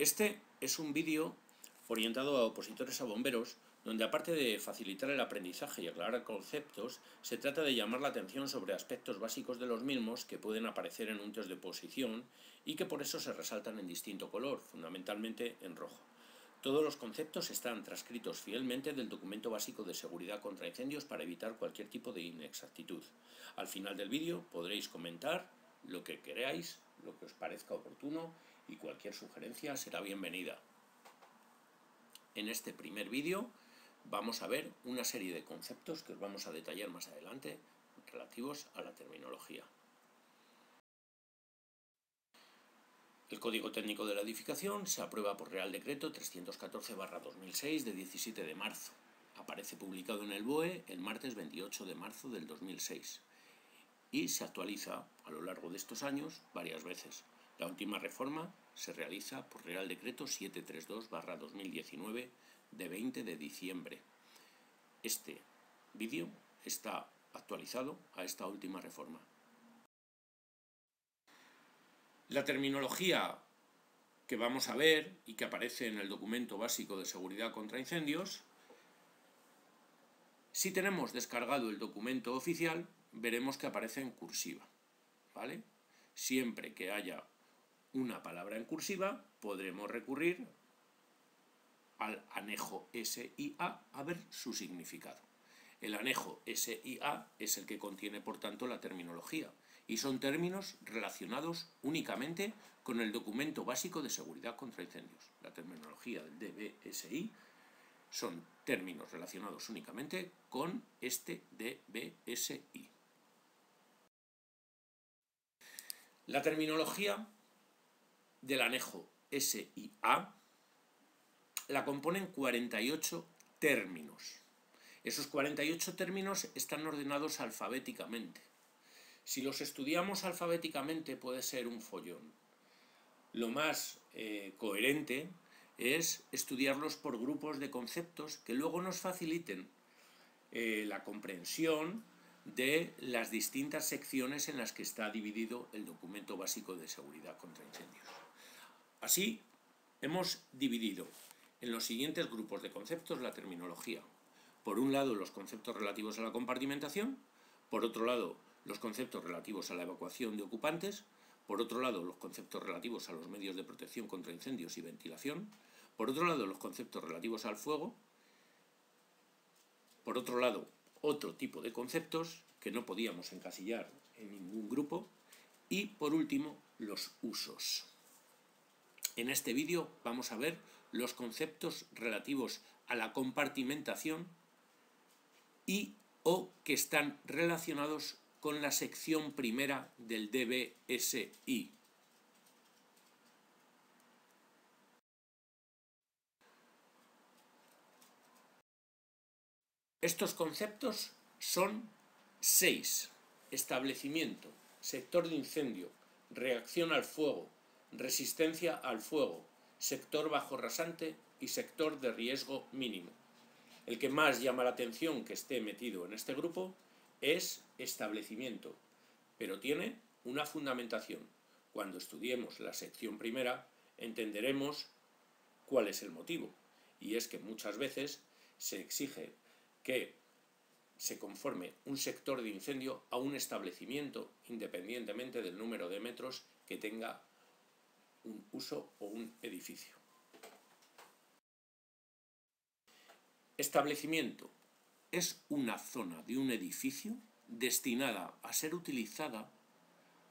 Este es un vídeo orientado a opositores a bomberos, donde aparte de facilitar el aprendizaje y aclarar conceptos, se trata de llamar la atención sobre aspectos básicos de los mismos que pueden aparecer en un test de oposición y que por eso se resaltan en distinto color, fundamentalmente en rojo. Todos los conceptos están transcritos fielmente del documento básico de seguridad contra incendios para evitar cualquier tipo de inexactitud. Al final del vídeo podréis comentar lo que queráis, lo que os parezca oportuno, y cualquier sugerencia será bienvenida. En este primer vídeo vamos a ver una serie de conceptos que os vamos a detallar más adelante relativos a la terminología. El Código Técnico de la Edificación se aprueba por Real Decreto 314/2006 de 17 de marzo. Aparece publicado en el BOE el martes 28 de marzo del 2006 y se actualiza a lo largo de estos años varias veces. La última reforma se realiza por Real Decreto 732/2019 de 20 de diciembre. Este vídeo está actualizado a esta última reforma. La terminología que vamos a ver y que aparece en el documento básico de seguridad contra incendios, si tenemos descargado el documento oficial, veremos que aparece en cursiva, ¿vale? Siempre que haya una palabra en cursiva, podremos recurrir al anejo SIA a ver su significado. El anejo SIA es el que contiene, por tanto, la terminología, y son términos relacionados únicamente con el documento básico de seguridad contra incendios. La terminología del DBSI son términos relacionados únicamente con este DBSI. La terminología del anejo SIA la componen 48 términos. Esos 48 términos están ordenados alfabéticamente. Si los estudiamos alfabéticamente puede ser un follón. Lo más coherente es estudiarlos por grupos de conceptos que luego nos faciliten la comprensión de las distintas secciones en las que está dividido el documento básico de seguridad contra incendios. Así, hemos dividido en los siguientes grupos de conceptos la terminología. Por un lado, los conceptos relativos a la compartimentación; por otro lado, los conceptos relativos a la evacuación de ocupantes; por otro lado, los conceptos relativos a los medios de protección contra incendios y ventilación; por otro lado, los conceptos relativos al fuego; por otro lado, otro tipo de conceptos que no podíamos encasillar en ningún grupo; y por último, los usos. En este vídeo vamos a ver los conceptos relativos a la compartimentación y o que están relacionados con la sección primera del DBSI. Estos conceptos son 6: establecimiento, sector de incendio, reacción al fuego, resistencia al fuego, sector bajo rasante y sector de riesgo mínimo. El que más llama la atención que esté metido en este grupo es establecimiento, pero tiene una fundamentación. Cuando estudiemos la sección primera entenderemos cuál es el motivo, y es que muchas veces se exige que se conforme un sector de incendio a un establecimiento independientemente del número de metros que tenga un uso o un edificio. Establecimiento es una zona de un edificio destinada a ser utilizada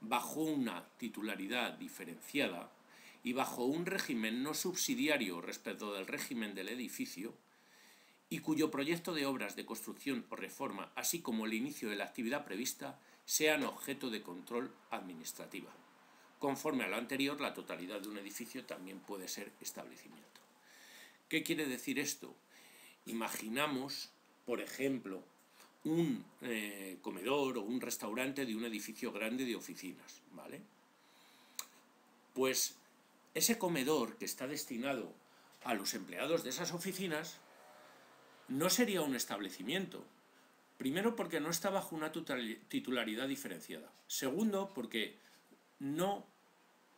bajo una titularidad diferenciada y bajo un régimen no subsidiario respecto del régimen del edificio, y cuyo proyecto de obras de construcción o reforma, así como el inicio de la actividad prevista, sean objeto de control administrativa. Conforme a lo anterior, la totalidad de un edificio también puede ser establecimiento. ¿Qué quiere decir esto? Imaginamos, por ejemplo, un comedor o un restaurante de un edificio grande de oficinas, ¿vale? Pues ese comedor que está destinado a los empleados de esas oficinas no sería un establecimiento. Primero, porque no está bajo una titularidad diferenciada. Segundo, porque no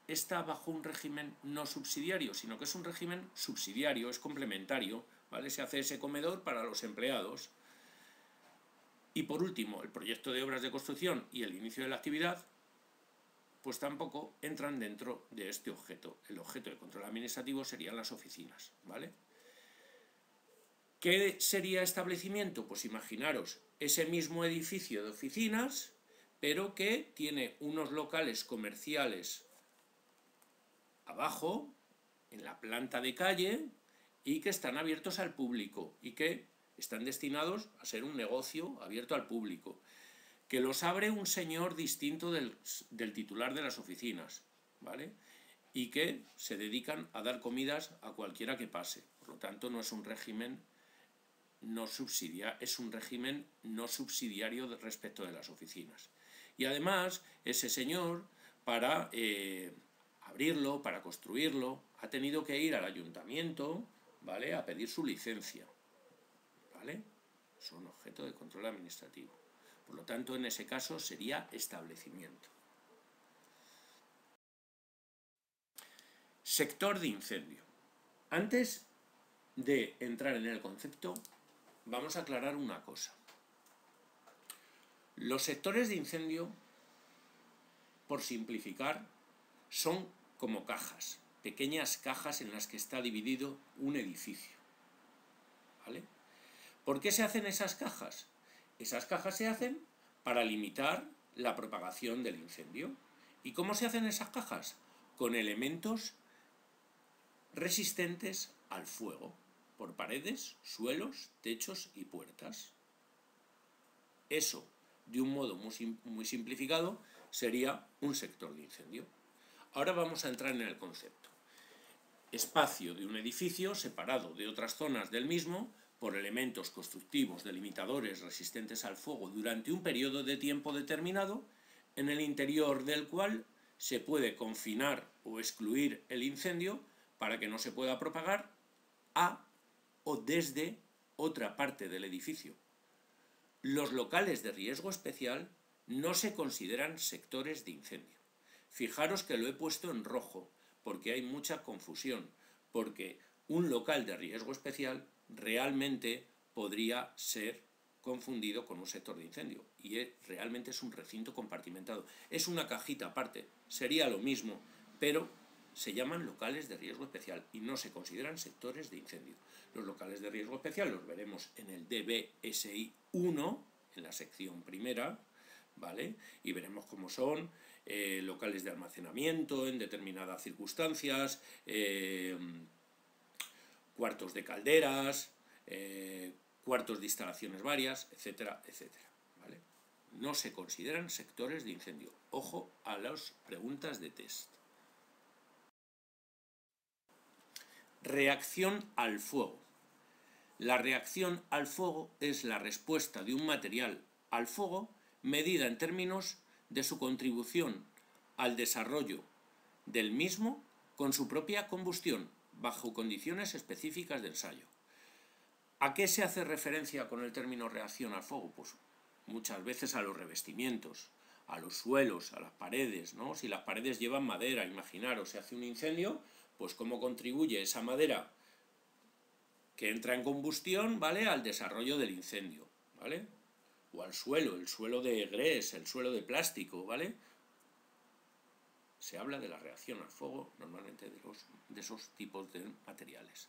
está bajo un régimen no subsidiario, sino que es un régimen subsidiario, es complementario, ¿vale? Se hace ese comedor para los empleados. Y por último, el proyecto de obras de construcción y el inicio de la actividad, pues tampoco entran dentro de este objeto. El objeto de control administrativo serían las oficinas, ¿vale? ¿Qué sería establecimiento? Pues imaginaros ese mismo edificio de oficinas, pero que tiene unos locales comerciales abajo, en la planta de calle, y que están abiertos al público, y que están destinados a ser un negocio abierto al público, que los abre un señor distinto del titular de las oficinas, ¿vale? Y que se dedican a dar comidas a cualquiera que pase. Por lo tanto, no es un régimen no subsidiario, es un régimen no subsidiario respecto de las oficinas. Y además, ese señor, para abrirlo, para construirlo, ha tenido que ir al ayuntamiento, ¿vale?, a pedir su licencia, ¿vale? Son objeto de control administrativo. Por lo tanto, en ese caso sería establecimiento. Sector de incendio. Antes de entrar en el concepto, vamos a aclarar una cosa. Los sectores de incendio, por simplificar, son como cajas, pequeñas cajas en las que está dividido un edificio, ¿vale? ¿Por qué se hacen esas cajas? Esas cajas se hacen para limitar la propagación del incendio. ¿Y cómo se hacen esas cajas? Con elementos resistentes al fuego, por paredes, suelos, techos y puertas. Eso, de un modo muy simplificado, sería un sector de incendio. Ahora vamos a entrar en el concepto. Espacio de un edificio separado de otras zonas del mismo por elementos constructivos delimitadores resistentes al fuego durante un periodo de tiempo determinado, en el interior del cual se puede confinar o excluir el incendio para que no se pueda propagar a o desde otra parte del edificio. Los locales de riesgo especial no se consideran sectores de incendio. Fijaros que lo he puesto en rojo, porque hay mucha confusión, porque un local de riesgo especial realmente podría ser confundido con un sector de incendio, y realmente es un recinto compartimentado. Es una cajita aparte, sería lo mismo, pero se llaman locales de riesgo especial y no se consideran sectores de incendio. Los locales de riesgo especial los veremos en el DBSI 1, en la sección primera, ¿vale? Y veremos cómo son locales de almacenamiento en determinadas circunstancias, cuartos de calderas, cuartos de instalaciones varias, etcétera, etcétera, ¿vale? No se consideran sectores de incendio. Ojo a las preguntas de test. Reacción al fuego. La reacción al fuego es la respuesta de un material al fuego medida en términos de su contribución al desarrollo del mismo con su propia combustión, bajo condiciones específicas de ensayo. ¿A qué se hace referencia con el término reacción al fuego? Pues muchas veces a los revestimientos, a los suelos, a las paredes, ¿no? Si las paredes llevan madera, imaginaros, se hace un incendio, pues cómo contribuye esa madera que entra en combustión, ¿vale?, al desarrollo del incendio, ¿vale? O al suelo, el suelo de grés, el suelo de plástico, ¿vale? Se habla de la reacción al fuego, normalmente de esos tipos de materiales.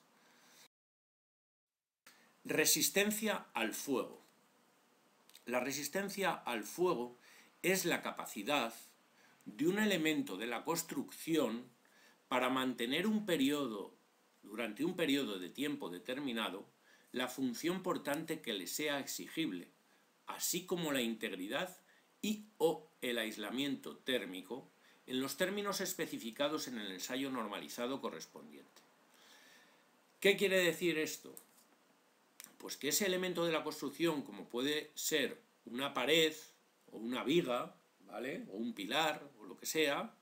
Resistencia al fuego. La resistencia al fuego es la capacidad de un elemento de la construcción para mantener durante un periodo de tiempo determinado, la función portante que le sea exigible, así como la integridad y o el aislamiento térmico en los términos especificados en el ensayo normalizado correspondiente. ¿Qué quiere decir esto? Pues que ese elemento de la construcción, como puede ser una pared o una viga, ¿vale?, o un pilar o lo que sea,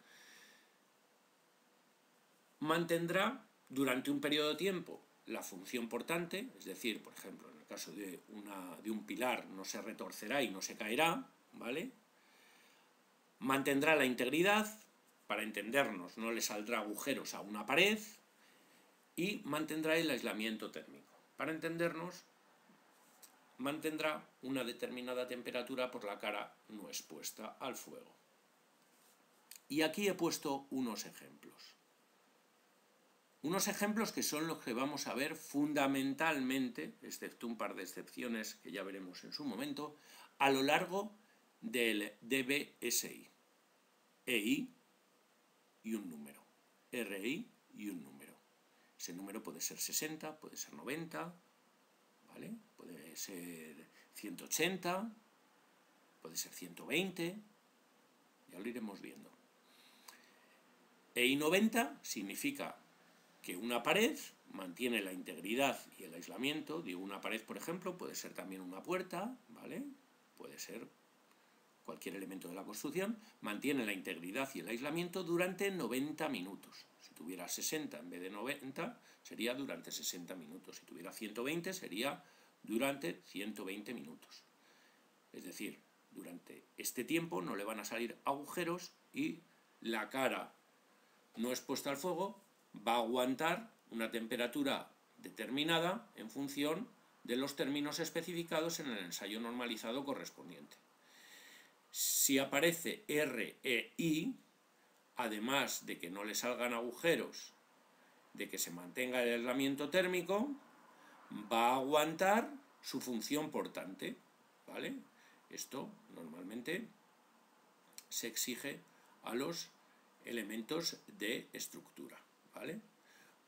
mantendrá durante un periodo de tiempo la función portante, es decir, por ejemplo, en el caso de un pilar no se retorcerá y no se caerá, ¿vale? Mantendrá la integridad para entendernos, no le saldrá agujeros a una pared y mantendrá el aislamiento térmico. Para entendernos, mantendrá una determinada temperatura por la cara no expuesta al fuego. Y aquí he puesto unos ejemplos. Unos ejemplos que son los que vamos a ver fundamentalmente, excepto un par de excepciones que ya veremos en su momento, a lo largo del DBSI. EI y un número. RI y un número. Ese número puede ser 60, puede ser 90, ¿vale? Puede ser 180, puede ser 120, ya lo iremos viendo. EI 90 significa que una pared mantiene la integridad y el aislamiento. Digo, una pared, por ejemplo, puede ser también una puerta, ¿vale? Puede ser cualquier elemento de la construcción, mantiene la integridad y el aislamiento durante 90 minutos. Si tuviera 60 en vez de 90, sería durante 60 minutos. Si tuviera 120, sería durante 120 minutos. Es decir, durante este tiempo no le van a salir agujeros y la cara no expuesta al fuego va a aguantar una temperatura determinada en función de los términos especificados en el ensayo normalizado correspondiente. Si aparece REI, además de que no le salgan agujeros, de que se mantenga el aislamiento térmico, va a aguantar su función portante, ¿vale? Esto normalmente se exige a los elementos de estructura, ¿vale?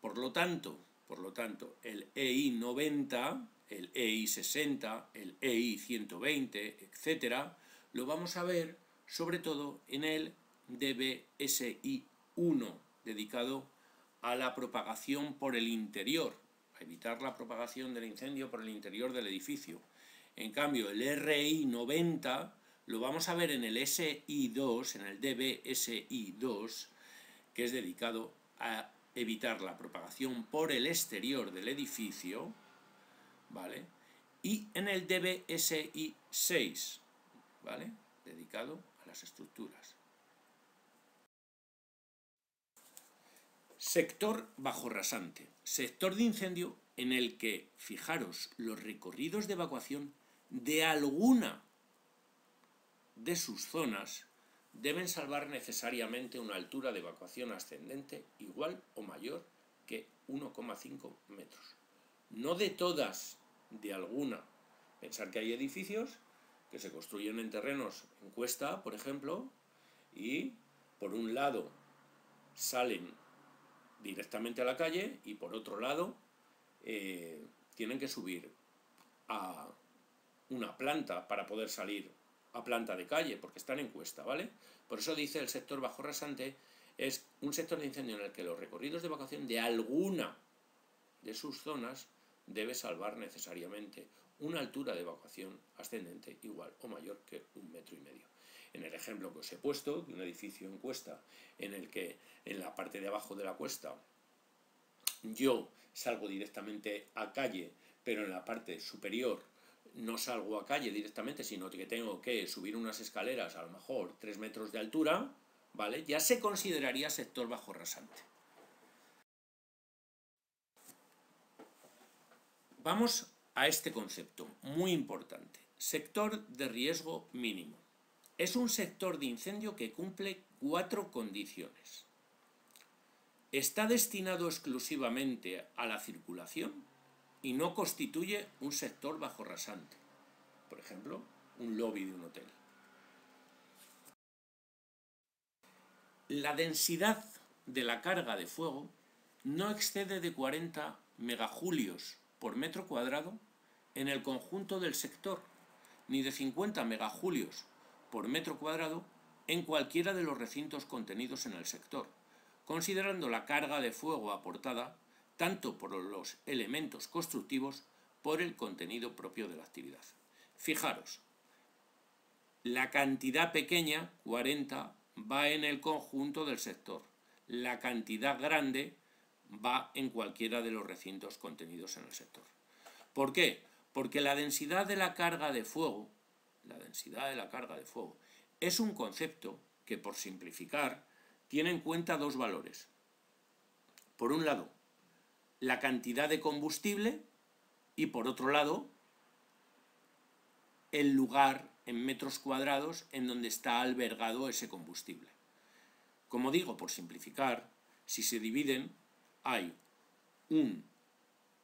Por lo tanto, el EI 90, el EI 60, el EI 120, etcétera, lo vamos a ver sobre todo en el DBSI 1, dedicado a la propagación por el interior, a evitar la propagación del incendio por el interior del edificio. En cambio, el RI 90 lo vamos a ver en el SI2, en el DBSI2, que es dedicado a evitar la propagación por el exterior del edificio, ¿vale? Y en el DBSI6, ¿vale? Dedicado a las estructuras. Sector bajo rasante. Sector de incendio en el que, fijaros, los recorridos de evacuación de alguna de sus zonas deben salvar necesariamente una altura de evacuación ascendente igual o mayor que 1,5 metros. No de todas, de alguna. Pensar que hay edificios que se construyen en terrenos en cuesta, por ejemplo, y por un lado salen directamente a la calle y por otro lado tienen que subir a una planta para poder salir a planta de calle, porque están en cuesta, ¿vale? Por eso dice el sector bajo rasante es un sector de incendio en el que los recorridos de evacuación de alguna de sus zonas debe salvar necesariamente una altura de evacuación ascendente igual o mayor que 1,5 metros. En el ejemplo que os he puesto, de un edificio en cuesta, en el que en la parte de abajo de la cuesta yo salgo directamente a calle, pero en la parte superior no salgo a calle directamente, sino que tengo que subir unas escaleras, a lo mejor 3 metros de altura, ¿vale? Ya se consideraría sector bajo rasante. Vamos a este concepto, muy importante. Sector de riesgo mínimo. Es un sector de incendio que cumple 4 condiciones. Está destinado exclusivamente a la circulación y no constituye un sector bajo rasante. Por ejemplo, un lobby de un hotel. La densidad de la carga de fuego no excede de 40 megajulios por metro cuadrado en el conjunto del sector, ni de 50 megajulios por metro cuadrado en cualquiera de los recintos contenidos en el sector, considerando la carga de fuego aportada tanto por los elementos constructivos por el contenido propio de la actividad. Fijaros, la cantidad pequeña, 40, va en el conjunto del sector. La cantidad grande va en cualquiera de los recintos contenidos en el sector. ¿Por qué? Porque la densidad de la carga de fuego, es un concepto que, por simplificar, tiene en cuenta dos valores. Por un lado, la cantidad de combustible y por otro lado, el lugar en metros cuadrados en donde está albergado ese combustible. Como digo, por simplificar, si se dividen, hay un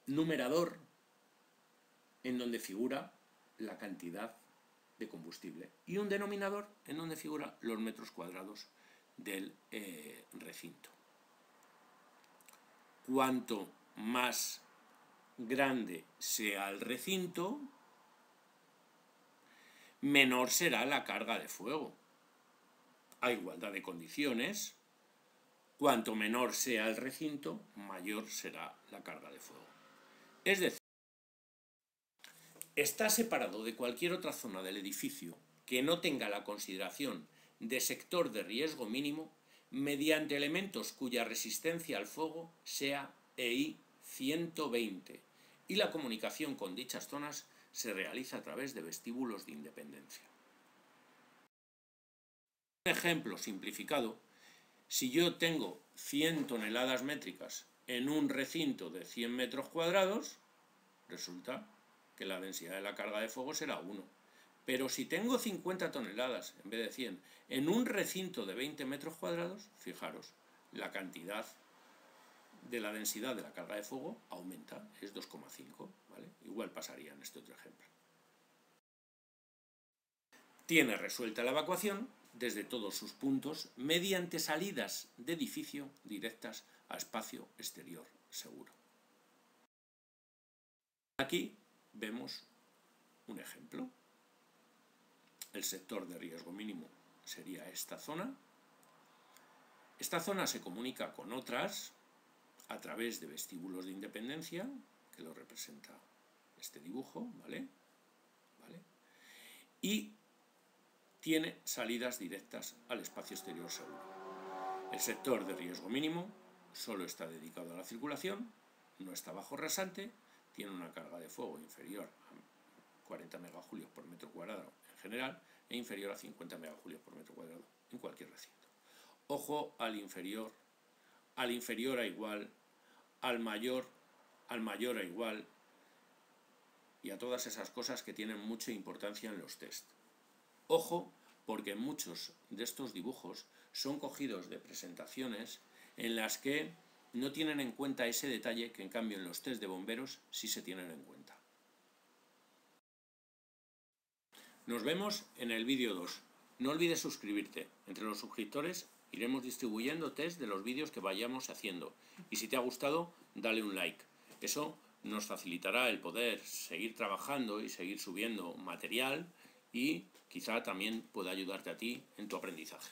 numerador en donde figura la cantidad de combustible y un denominador en donde figuran los metros cuadrados del recinto. Cuanto más grande sea el recinto, menor será la carga de fuego. A igualdad de condiciones, cuanto menor sea el recinto, mayor será la carga de fuego. Es decir, está separado de cualquier otra zona del edificio que no tenga la consideración de sector de riesgo mínimo mediante elementos cuya resistencia al fuego sea EI 120 y la comunicación con dichas zonas se realiza a través de vestíbulos de independencia. Un ejemplo simplificado: si yo tengo 100 toneladas métricas en un recinto de 100 metros cuadrados, resulta que la densidad de la carga de fuego será 1. Pero si tengo 50 toneladas en vez de 100 en un recinto de 20 metros cuadrados, fijaros, la cantidad de la densidad de la carga de fuego aumenta, es 2,5, ¿vale? Igual pasaría en este otro ejemplo. Tiene resuelta la evacuación desde todos sus puntos mediante salidas de edificio directas a espacio exterior seguro. Aquí vemos un ejemplo. El sector de riesgo mínimo sería esta zona. Esta zona se comunica con otras a través de vestíbulos de independencia, que lo representa este dibujo, ¿vale? Y tiene salidas directas al espacio exterior seguro. El sector de riesgo mínimo solo está dedicado a la circulación, no está bajo rasante, tiene una carga de fuego inferior a 40 megajulios por metro cuadrado en general e inferior a 50 megajulios por metro cuadrado en cualquier recinto. Ojo al inferior a igual, al mayor a igual y a todas esas cosas que tienen mucha importancia en los test. Ojo, porque muchos de estos dibujos son cogidos de presentaciones en las que no tienen en cuenta ese detalle que en cambio en los test de bomberos sí se tienen en cuenta. Nos vemos en el vídeo 2. No olvides suscribirte. Entre los suscriptores iremos distribuyendo test de los vídeos que vayamos haciendo. Y si te ha gustado, dale un like. Eso nos facilitará el poder seguir trabajando y seguir subiendo material y quizá también pueda ayudarte a ti en tu aprendizaje.